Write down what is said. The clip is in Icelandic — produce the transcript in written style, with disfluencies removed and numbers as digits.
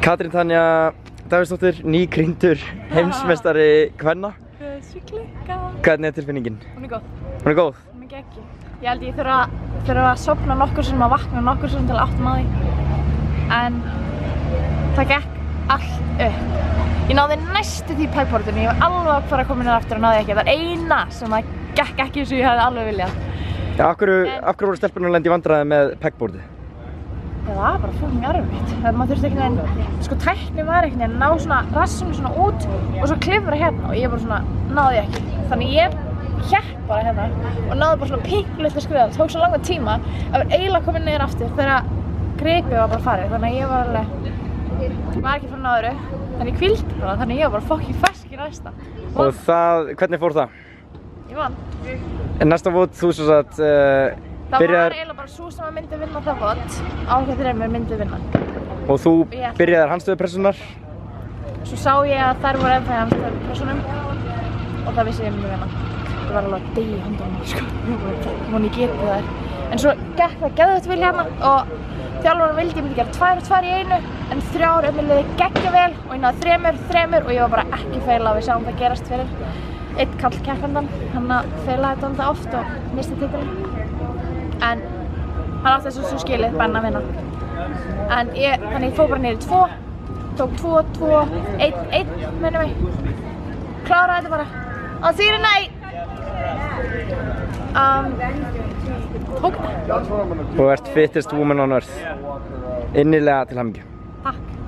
Katrín Tanja Davíðsdóttir, nýkrýndur heimsmeistari kvenna. Hvernig er tilfinningin? Hún er góð. Hún er góð? Hún er geggjur. Ég held ég þurfa að sofna nokkur sem að vakna nokkur sem til að áttum að því. En það gekk allt upp. Ég náði næstu því pegboardinu, ég var alveg að fara að koma inn aftur og náði ekki. Það er eina sem það gekk ekki eins og ég hefði alveg viljað. Já, af hverju voru stelpurnar að lenda í vandræði með pegboardið? Það var bara fucking erfitt. Maður þurfti einhvern veginn, sko tæknin var einhvern veginn að ná svona rassinu svona út og svo klifra hérna og ég bara svona náði ekki. Þannig ég hékk bara hérna og náði bara svona pinklitla skriða. Það tók svo langa tíma að vera eiginlega komin niður aftur þegar gripið var bara farið. Þannig að ég var ekki frá náðuru, þannig ég hvíldi bara, þannig ég var bara fucking fersk í næsta. Og hvernig fór það? Ég vann. En næsta vót þú svo að það var eiginlega bara svo sem að myndi vinna það vót, ákveð þreymur myndi vinna. Og þú byrjaðir handstöðupressunar? Svo sá ég að þær voru ennþá í handstöðupressunum og það vissi ég myndi vinna. Það var alveg að deyja í höndunum, sko. Hún ég geti þær. En svo gekk það geðveikt vel hérna og þjálfarinn vildi ég myndi gera 2 og 2 í einu en 3 liði geggja vel og ég náði 3 og ég var bara ekki feila. Við sjáum það gerast fyrir einn kall keppandan. Hann feilaði þetta alltaf oft og misti titilinn. En hann átti þessu svo skilið, Benna að vinna. Þannig ég fór bara niður í 2, tók 2, 2, 1, minnum mig. Kláraði þetta bara. Á þýri nei! Tók það. Þú ert fittest woman on earth. Innilega til hamingju.